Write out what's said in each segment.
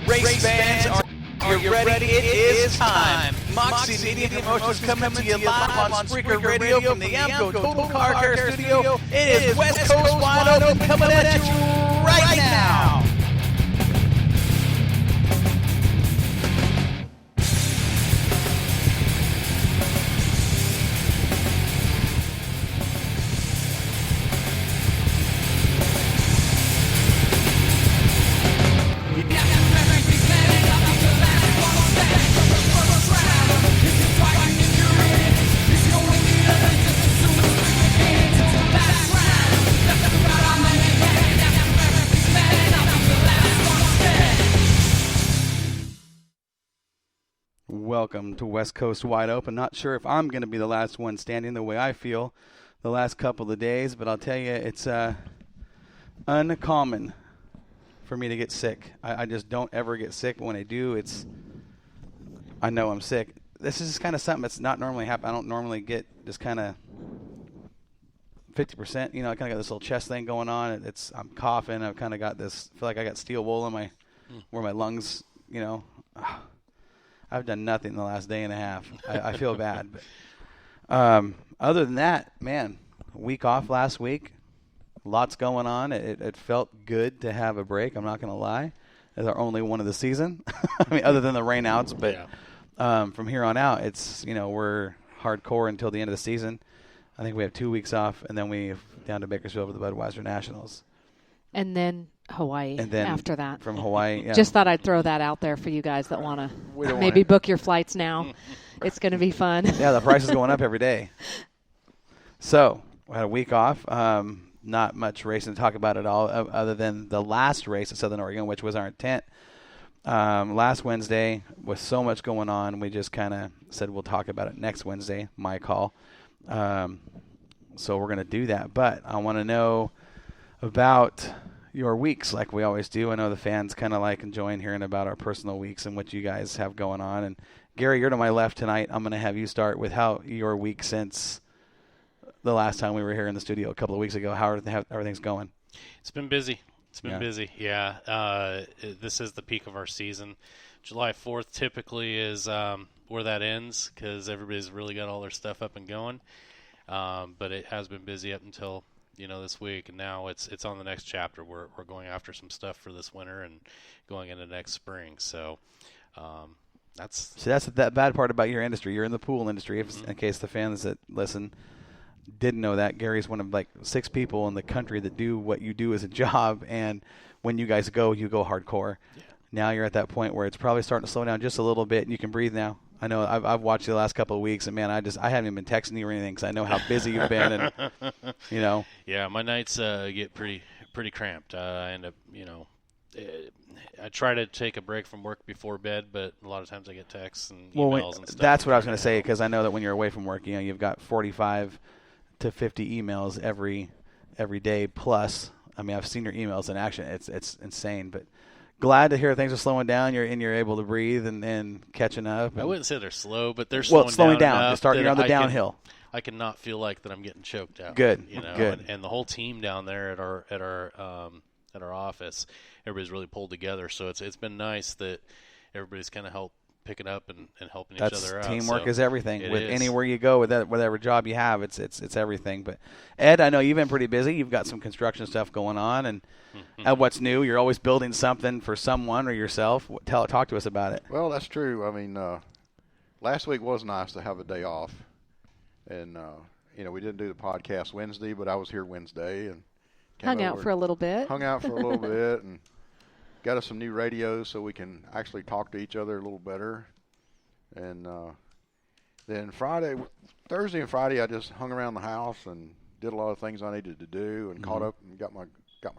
Race fans, are you ready? It is time. Moxie Media Promotions coming to you live on Spreaker Radio from the AAMCO Total Car Care Studio. It is West Coast Wide Open coming at you right now. Welcome to West Coast Wide Open. Not sure if I'm going to be the last one standing the way I feel the last couple of days, but I'll tell you, it's uncommon for me to get sick. I just don't ever get sick, but when I do, I know I'm sick. This is just kind of something that's not normally happen. I don't normally get just kind of 50%. You know, I kind of got this little chest thing going on. I'm coughing. I've kind of got this. I feel like I got steel wool in where my lungs. You know, I've done nothing in the last day and a half. I feel bad, but other than that, man, week off last week. Lots going on. It felt good to have a break. I'm not going to lie. It's our only one of the season. I mean, other than the rainouts, but from here on out, it's we're hardcore until the end of the season. I think we have 2 weeks off, and then we down to Bakersfield for the Budweiser Nationals, and then Hawaii. And then after that, from Hawaii. Yeah. Just thought I'd throw that out there for you guys that want to maybe book your flights now. It's going to be fun. Yeah, the price is going up every day. So we had a week off. Not much racing to talk about at all, other than the last race at Southern Oregon, which was our intent. Last Wednesday, with so much going on, we just kind of said we'll talk about it next Wednesday, my call. So we're going to do that. But I want to know about your weeks like we always do. I know the fans kind of like enjoying hearing about our personal weeks and what you guys have going on. And, Gary, you're to my left tonight. I'm going to have you start with how your week since the last time we were here in the studio a couple of weeks ago. How everything's going? It's been busy. Busy. Yeah. This is the peak of our season. July 4th typically is where that ends because everybody's really got all their stuff up and going. But it has been busy up until this week, and now it's on the next chapter. We're going after some stuff for this winter and going into next spring. So that's that bad part about your industry. You're in the pool industry. In case the fans that listen didn't know that, Gary's one of like 6 people in the country that do what you do as a job, and when you guys go, you go hardcore. Yeah. Now you're at that point where it's probably starting to slow down just a little bit, and you can breathe now. I know I've watched you the last couple of weeks, and man, I haven't even been texting you or anything because I know how busy you've been, and Yeah, my nights get pretty cramped. I end up, I try to take a break from work before bed, but a lot of times I get texts and emails and stuff. That's what I was going to say, because I know that when you're away from work, you've got 45 to 50 emails every day plus. I mean, I've seen your emails in action. It's insane, but glad to hear things are slowing down. You're able to breathe and catching up. I wouldn't say they're slow, but they're slowing down. You're on the downhill. I cannot feel like that I'm getting choked out. Good. Good. And the whole team down there at our office, everybody's really pulled together. So it's been nice that everybody's kind of helped pick it up and helping each other out. Teamwork is everything. Anywhere you go with whatever job you have, it's everything. But Ed, I know you've been pretty busy. You've got some construction stuff going on, and what's new? You're always building something for someone or yourself. Talk to us about it. Well, that's true. I mean, last week was nice to have a day off, and we didn't do the podcast Wednesday, but I was here Wednesday and hung out for a little bit. And got us some new radios so we can actually talk to each other a little better. And then Thursday and Friday, I just hung around the house and did a lot of things I needed to do and caught up and got my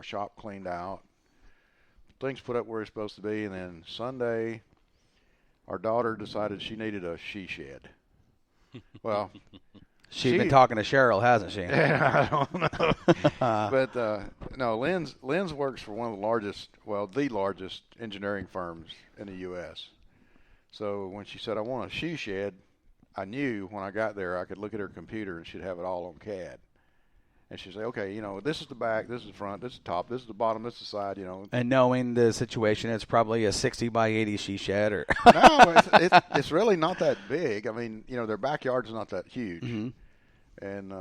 shop cleaned out. Things put up where it's supposed to be. And then Sunday, our daughter decided she needed a she shed. Well, she's been talking to Cheryl, hasn't she? I don't know. But no, Lynn's works for one of the largest engineering firms in the U.S. So when she said, I want a she shed, I knew when I got there I could look at her computer and she'd have it all on CAD. And she'd say, okay, this is the back, this is the front, this is the top, this is the bottom, this is the side, And knowing the situation, it's probably a 60 by 80 she shed. Or No, it's really not that big. I mean, their backyard's not that huge. Mm-hmm. And,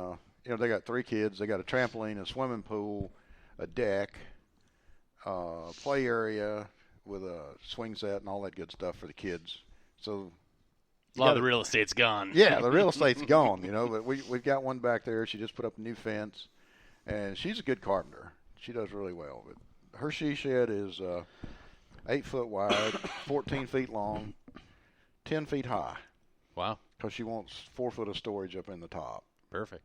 they got 3 kids. They got a trampoline, a swimming pool, a deck, play area with a swing set and all that good stuff for the kids. So a lot of the real estate's gone. Yeah, the real estate's gone, but we've got one back there. She just put up a new fence, and she's a good carpenter. She does really well. But her she shed is 8 foot wide, 14 feet long, 10 feet high. Wow. Because she wants 4 foot of storage up in the top. Perfect.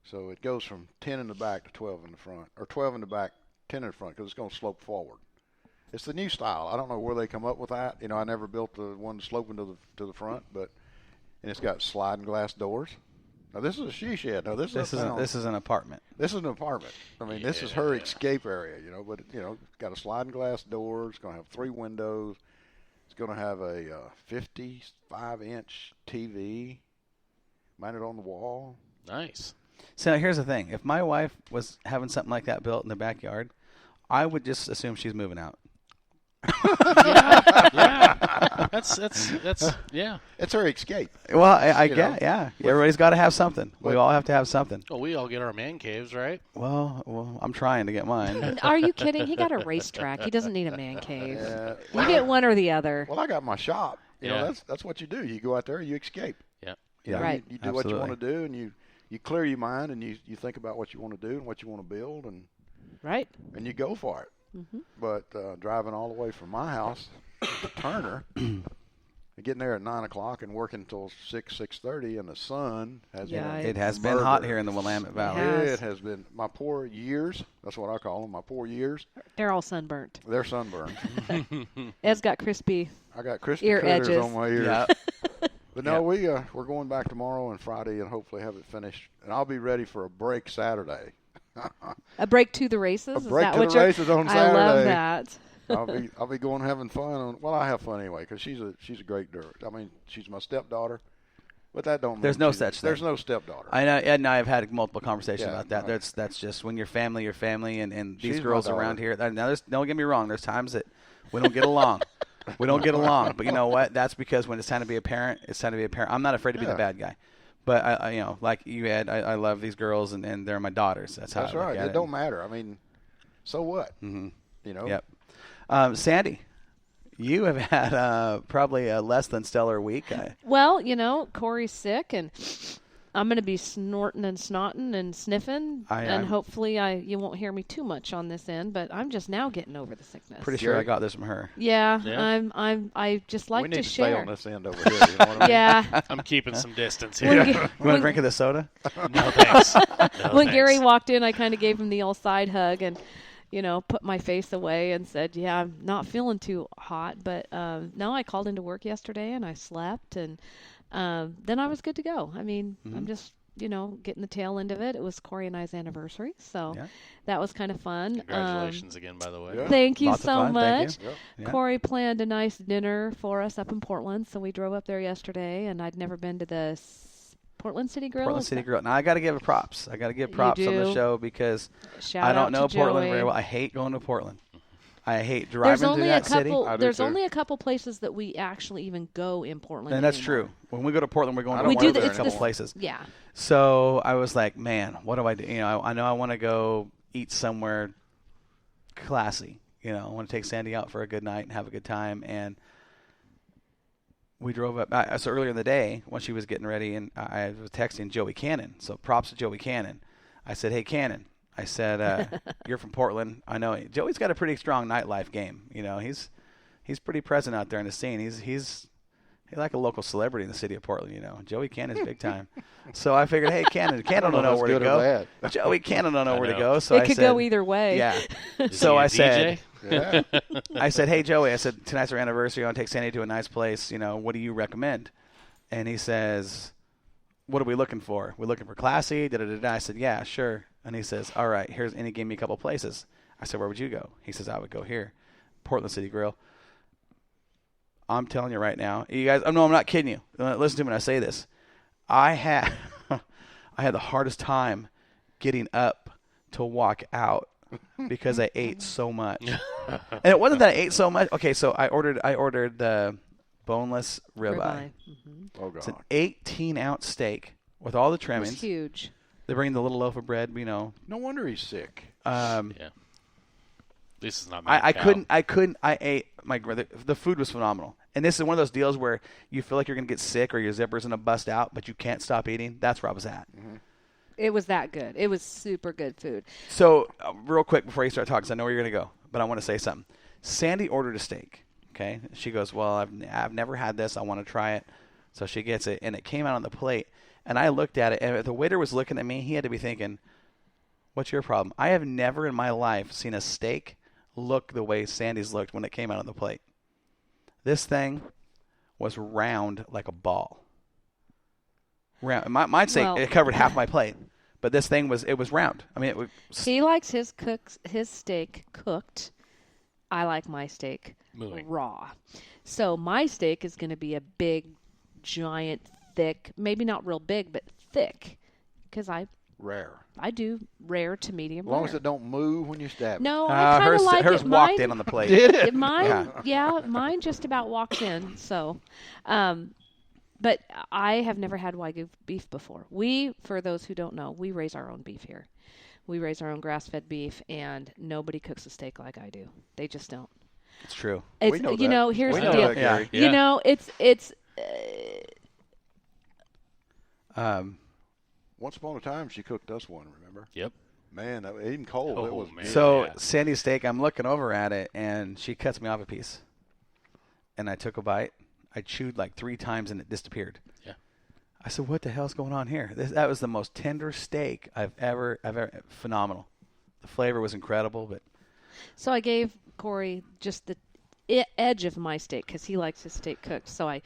So it goes from 10 in the back to 12 in the front, or 12 in the back, 10 in the front, because it's going to slope forward. It's the new style. I don't know where they come up with that. I never built the one sloping to the front, and it's got sliding glass doors. Now this is a she shed. No, this is an apartment. This is an apartment. I mean, This is her escape area. But it's got a sliding glass door. It's going to have 3 windows. It's going to have a 55-inch TV mounted on the wall. Nice. So now here's the thing: if my wife was having something like that built in the backyard, I would just assume she's moving out. Yeah. That's yeah. It's her escape. Well, I get, yeah. Everybody's got to have something. We all have to have something. Well, we all get our man caves, right? Well, I'm trying to get mine. Are you kidding? He got a racetrack. He doesn't need a man cave. You get one or the other. Well, I got my shop. That's what you do. You go out there, you escape. Yeah. Right. You do what you want to do, and you clear your mind, and you think about what you want to do and what you want to build, and right. And you go for it. Mm-hmm. But driving all the way from my house to Turner, getting there at 9 o'clock and working until 6:30, and the sun has been. It has been hot here in the Willamette Valley. It has been. My poor years. That's what I call them. My poor years. They're all sunburnt. They're sunburned. Ed's got crispy. I got crispy ear critters edges on my ears. Yep. But no, we're going back tomorrow and Friday and hopefully have it finished, and I'll be ready for a break Saturday. A break to the races. A break is that to what the races on Saturday. I love that. I'll be going having fun. Well, I have fun anyway because she's a great girl. I mean, she's my stepdaughter, but that don't. There's no such thing. There's no stepdaughter. I know. Ed and I have had multiple conversations about that. Right. That's just when you're family, and these She's girls my around daughter. here. Now, don't get me wrong. There's times that we don't get along. We don't get along, but you know what? That's because when it's time to be a parent, it's time to be a parent. I'm not afraid to be the bad guy, but I like you, Ed. I love these girls, and they're my daughters. That's how. That's I look right. at It don't matter. I mean, so what? Mm-hmm. Yep. Sandy, you have had probably a less than stellar week. Well, Corey's sick, and I'm going to be snorting and snotting and sniffing, and hopefully you won't hear me too much on this end. But I'm just now getting over the sickness. Pretty sure I got this from her. Yeah. I just like we need to stay share. on this end over here. You know what I mean? Yeah. I'm keeping some distance here. You want a drink of the soda? No thanks. When Gary walked in, I kind of gave him the old side hug and, put my face away and said, yeah, I'm not feeling too hot. But no, I called into work yesterday and I slept, and then I was good to go. I mean, I'm just, getting the tail end of it. It was Corey and I's anniversary, so that was kind of fun. Congratulations again, by the way. Yeah. Thank you Lots of so fun. much. Thank you. Yeah. Corey planned a nice dinner for us up in Portland, so we drove up there yesterday, and I'd never been to the Portland City Grill. Portland City Grill. Now, I got to give props. I got to give props on the show because Shout I out don't know to Portland Joey. very well. I hate going to Portland. I hate driving through that city. There's only a couple places that we actually even go in Portland. And that's anymore. true. When we go to Portland, we're going to We do a couple places. Yeah. So I was like, man, what do I do? I know I want to go eat somewhere classy. I want to take Sandy out for a good night and have a good time. And we drove up. So earlier in the day, when she was getting ready, and I was texting Joey Cannon. So props to Joey Cannon. I said, hey, Cannon. I said, you're from Portland. I know Joey's got a pretty strong nightlife game. He's pretty present out there in the scene. He's like a local celebrity in the city of Portland. Joey Cannon's big time. So I figured, hey, Cannon don't know where to go. Joey Cannon don't know where to go. So it could go either way. Yeah. So I said, Yeah. I said, hey, Joey. I said, tonight's our anniversary. I want to take Sandy to a nice place. What do you recommend? And he says, what are we looking for? We're looking for classy. Da-da-da-da. I said, yeah, sure. And he says, all right, and he gave me a couple places. I said, where would you go? He says, I would go here, Portland City Grill. I'm telling you right now, you guys, no, I'm not kidding you. Listen to me when I say this. I had the hardest time getting up to walk out because I ate so much. And it wasn't that I ate so much. Okay, so I ordered the boneless ribeye. Oh, It's an God. 18-ounce steak with all the It was trimmings. huge. They bring the little loaf of bread, No wonder he's sick. Yeah. This is not. I ate the food was phenomenal. And this is one of those deals where you feel like you're going to get sick or your zipper's going to bust out, but you can't stop eating. That's where I was at. It was that good. It was super good food. So, real quick before you start talking, 'cause I know where you're going to go, but I want to say something. Sandy ordered a steak. Okay, she goes, well, I've never had this. I want to try it. So she gets it, and it came out on the plate. And I looked at it, and if the waiter was looking at me, he had to be thinking, what's your problem? I have never in my life seen a steak look the way Sandy's looked when it came out on the plate. This thing was round like a ball. Round. My steak, it covered half my plate, but this thing was round. I mean, it was. He likes his steak cooked. I like my steak raw. So my steak is going to be a big, giant, thick, maybe not real big, but thick, because I do rare to medium As long rare. as it don't move when you stab it. No, I kind of like hers it. walked Mine, in on the plate. Did it? Mine, mine just about walks in. So, but I have never had Wagyu beef before. For those who don't know, we raise our own beef here. We raise our own grass-fed beef, and nobody cooks a steak like I do. They just don't. It's true. It's, We know you that. know, here's We the know deal. that, Gary. You know, it's Once upon a time, she cooked us one, remember? Yep. Man, even cold, it was. man. So Yeah. Sandy's steak, I'm looking over at it, and she cuts me off a piece. And I took a bite. I chewed like 3 times, and it disappeared. Yeah. I said, "What the hell's going on here?" That was the most tender steak I've ever phenomenal. The flavor was incredible, but so I gave Corey just the edge of my steak because he likes his steak cooked. So I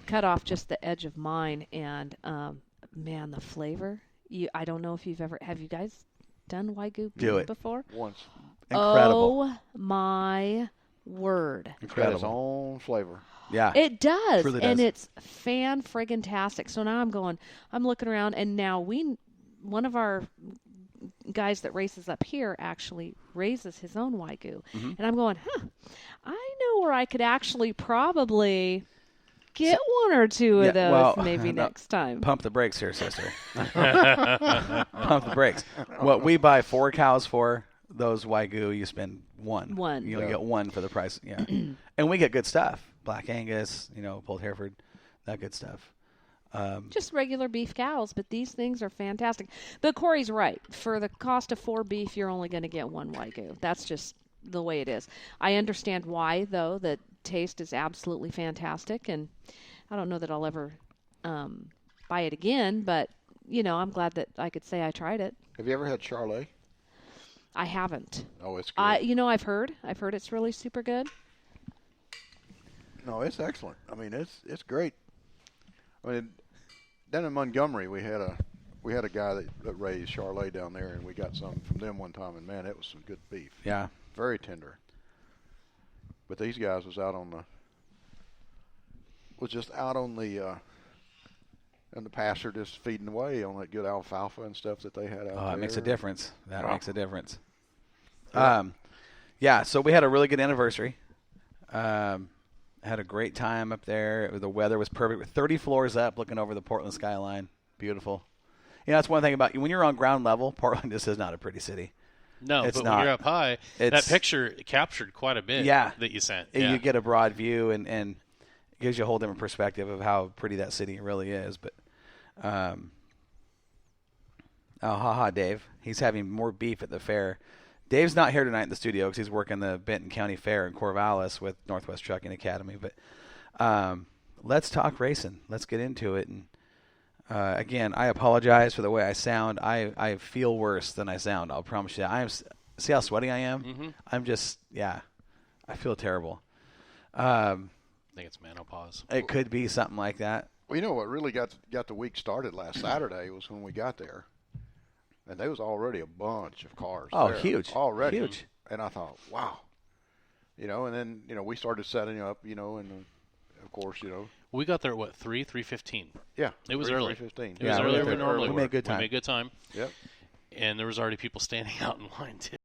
cut off just the edge of mine, and man, the flavor. I don't know if have you guys done Wagyu Do beef it. before? Once. incredible. Oh my word! It's got its Incredible. own flavor. Yeah. It does, Truly and does. it's fan-friggin-tastic. So now I'm looking around, and now one of our guys that races up here actually raises his own Wagyu. Mm-hmm. And I'm going, I know where I could actually probably get one or two of those maybe no, next time. Pump the brakes here, sister. Pump the brakes. What we buy 4 cows for, those Wagyu, you spend one. One. You only Yeah. get one for the price. Yeah. And we get good stuff. Black Angus, Pulled Hereford, that good stuff. Just regular beef cows, but these things are fantastic. But Corey's right. For the cost of 4 beef, you're only going to get 1 Wagyu. That's just the way it is. I understand why, though. The taste is absolutely fantastic, and I don't know that I'll ever buy it again, but, I'm glad that I could say I tried it. Have you ever had Charlet? I haven't. Oh, it's good. I've heard it's really super good. No, it's excellent. I mean, it's great. I mean, down in Montgomery, we had a guy that raised Charlet down there, and we got some from them one time, and man, it was some good beef. Yeah. Very tender. But these guys was just out on the in the pasture, just feeding away on that good alfalfa and stuff that they had out there. It makes a difference. That Oh. makes a difference. Yeah, so we had a really good anniversary. Had a great time up there. The weather was perfect. We're 30 floors up looking over the Portland skyline. Beautiful. That's one thing about when you're on ground level, Portland just is not a pretty city. No, It's but not. when you're up high, that It's- picture captured quite a bit Yeah. that you sent. And Yeah. you get a broad view and it gives you a whole different perspective of how pretty that city really is. But, Dave. He's having more beef at the fair. Dave's not here tonight in the studio because he's working the Benton County Fair in Corvallis with Northwest Trucking Academy. But let's talk racing. Let's get into it. And again, I apologize for the way I sound. I feel worse than I sound. I'll promise you. See how sweaty I am? Mm-hmm. I'm just, I feel terrible. I think it's menopause. It could be something like that. Well, you know what really got the week started last Saturday was when we got there, and there was already a bunch of cars. Oh, there, huge. already, Huge. And I thought, wow, and then we started setting up, and of course, We got there at 3:15. yeah, It was early. 3:15. It was Yeah, we earlier got than there normally. early. We made good time. We made good time. Yep. and there was already people standing out in line too.